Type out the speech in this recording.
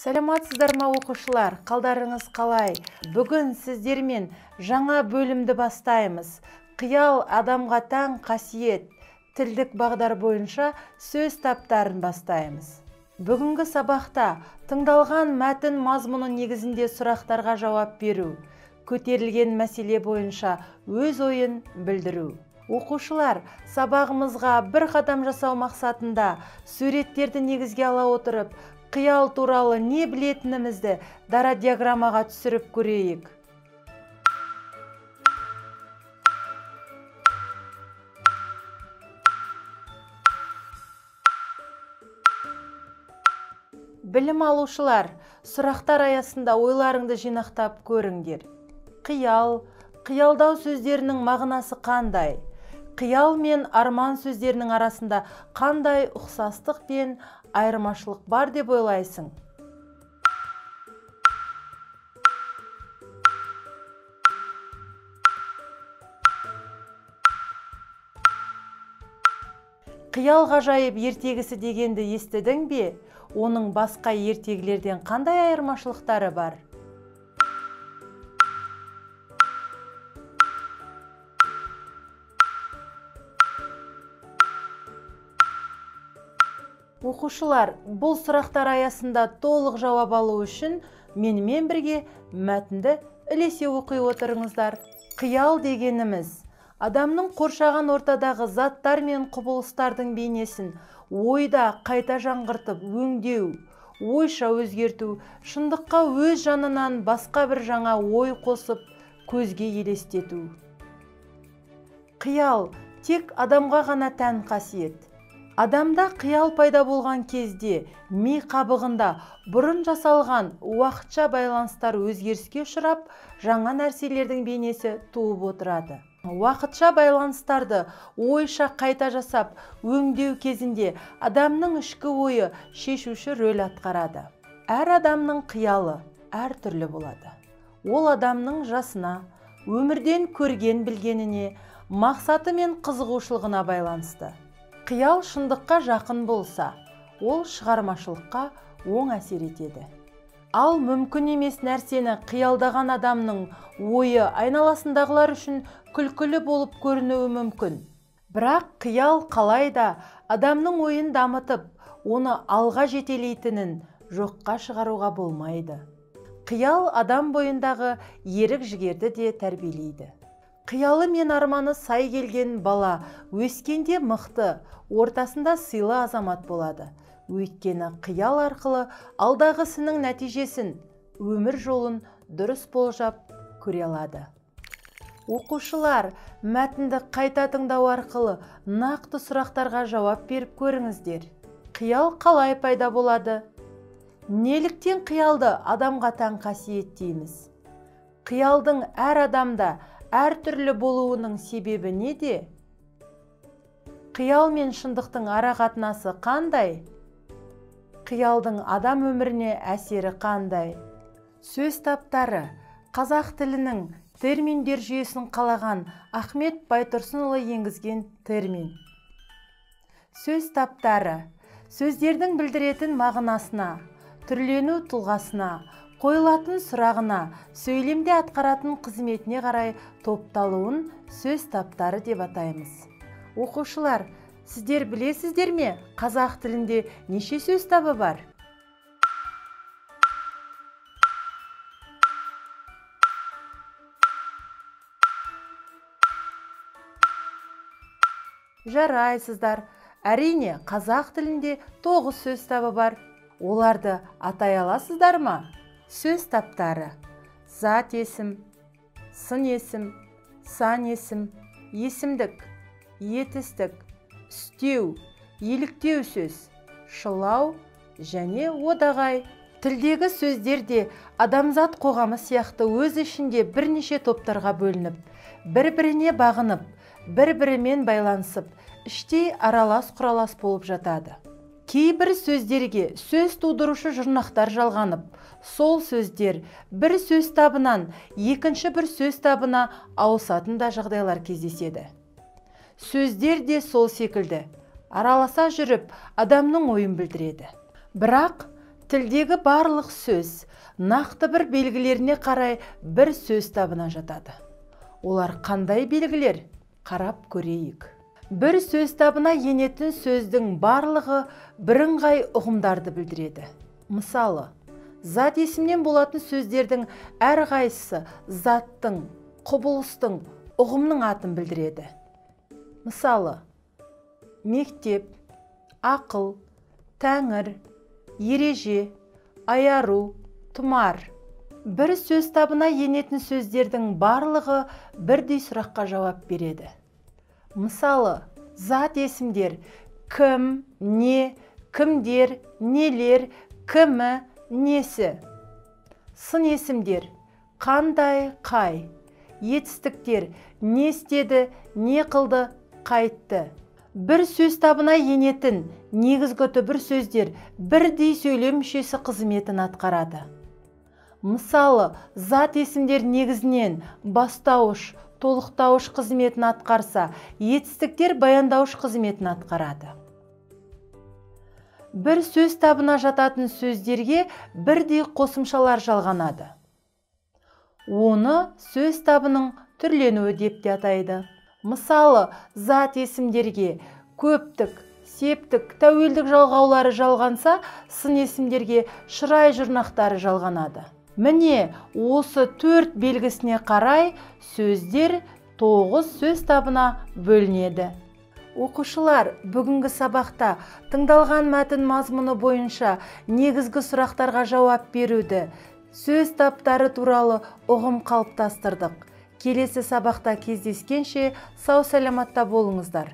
Сәлеметсіздер ма оқушылар, қалдарыңыз қалай? Бүгін сіздермен жаңа бөлімді бастаймыз. Қиял адамға тән қасиет, тілдік бағдар бойынша сөз таптарын бастаймыз. Бүгінгі сабақта тыңдалған мәтін мазмұны негізінде сұрақтарға жауап беру, көтерілген мәселе бойынша өз ойын білдіру. Оқушылар, сабағымызға бір қадам жасау мақсатында суреттерді негізге ала отырып, қиял туралы не білетінімізді дара диаграммаға түсіріп көрейік. Білім алушылар, сұрақтар аясында ойларыңды жинақтап көріңдер. Қиял, қиялдау сөздерінің мағынасы қандай? Қиял мен арман сөздерінің арасында қандай ұқсастық пен айырмашылық бар деп ойлайсың? Қиял ғажайып ертегісі дегенді естідің бе? Оның басқа ертегілерден қандай айырмашылықтары бар? Оқушылар, бұл сұрақтар аясында толық жауап алу үшін менімен бірге мәтінді ілесе оқи отырыңыздар. Қиял дегеніміз адамның қоршаған ортадағы заттар мен құбылыстардың бейнесін ойда қайта жаңғыртып өңдеу, ойша өзгерту, шындыққа өз жанынан басқа бір жаңа ой қосып, көзге елестету. Қиял тек адамға ғана тән қасиет. Адамда қиял пайда болған кезде ми қабығында бұрын жасалған уақытша байланыстар өзгеріске ұшырап, жаңа нәрселердің бейнесі туып отырады. Уақытша байланыстарды ойша қайта жасап, өңдеу кезінде адамның ішкі ойы шешуші рөл атқарады. Әр адамның қиялы әр түрлі болады. Ол адамның жасына, өмірден көрген білгеніне, мақсаты мен қызығушылығына байланысты. Қиял шындыққа жақын болса, ол шығармашылыққа оң әсер етеді. Ал мүмкін емес нәрсені қиялдаған адамның ойы айналасындағылар үшін күлкілі болып көрінуі мүмкін. Бірақ қиял қалайда адамның ойын дамытып, оны алға жетелейтінін жоққа шығаруға болмайды. Қиял адам бойындағы ерік жігерді де тәрбиелейді. Қиялы мен арманы сай келген бала өскенде мықты, ортасында сыйлы азамат болады. Өйткені қиял арқылы алдағы ісінің нәтижесін, өмір жолын дұрыс болжап көре алады. Оқушылар, мәтінді қайта тыңдау арқылы нақты сұрақтарға жауап беріп көріңіздер. Қиял қалай пайда болады? Неліктен қиялды адамға тән қасиет дейміз? Қиялдың әр адамда әр түрлі болуының себебі неде? Қиял мен шындықтың арақатынасы қандай? Қиялдың адам өміріне әсері қандай? Сөз таптары қазақ тілінің терминдер жүйесін қалаған Ахмет Байтұрсынұлы енгізген термин. Сөз таптары сөздердің білдіретін мағынасына, түрлену тұлғасына, қойылатын сұрағына, сөйлемде атқаратын қызметіне қарай топталуын сөз таптары деп атаймыз. Оқушылар, сіздер білесіздер ме, қазақ тілінде неше сөз табы бар? Жарайсыздар. Әрине, қазақ тілінде 9 сөз табы бар. Оларды атай аласыздар ма? Сөз таптары: зат есім, сын есім, сан есім, есімдік, етістік, үстеу, еліктеу сөз, шылау және одағай. Тілдегі сөздерде адамзат қоғамы сияқты өз ішінде бірнеше топтарға бөлініп, бір-біріне бағынып, бір-бірімен байланысып, іштей аралас-құралас болып жатады. Кейбір сөздерге сөз тудырушы жұрнақтар жалғанып, сол сөздер бір сөз табынан екінші бір сөз табына ауысатын да жағдайлар кездеседі. Сөздер де сол секілді араласа жүріп адамның ойын білдіреді. Бірақ Тілдегі барлық сөз нақты бір белгілеріне қарай бір сөз табына жатады. Олар қандай белгілер? Қарап көрейік. Бір сөз табына енетін сөздің барлығы бірыңғай ұғымдарды білдіреді. Мысалы, зат есімнен болатын сөздердің әрқайсысы заттың, құбылыстың, ұғымның атын білдіреді. Мысалы, мектеп, ақыл, тәңір, ереже, аяру, тұмар. Бір сөз табына енетін сөздердің барлығы бірдей сұраққа жауап береді. Мысалы, зат есімдер кім, не, кімдер, нелер, кімі, несі. Сын есімдер қандай, қай. Етістіктер не істеді, не қылды, қайтты. Бір сөз табына енетін негізгі түбір сөздер бірдей сөйлем мүшесі қызметін атқарады. Мысалы, зат есімдер негізінен бастауыш, толықтауыш қызметін атқарса, етістіктер баяндауыш қызметін атқарады. Бір сөз табына жататын сөздерге бірдей қосымшалар жалғанады. Оны сөз табының түрленуі деп те атайды. Мысалы, зат есімдерге көптік, септік, тәуелдік жалғаулары жалғанса, сын есімдерге шырай жұрнақтары жалғанады. Міне, осы 4 белгісіне қарай сөздер 9 сөз табына бөлінеді. Оқушылар, бүгінгі сабақта тыңдалған мәтін мазмұны бойынша негізгі сұрақтарға жауап беруді, сөз таптары туралы ұғым қалыптастырдық. Келесі сабақта кездескенше сау саламатта болыңыздар.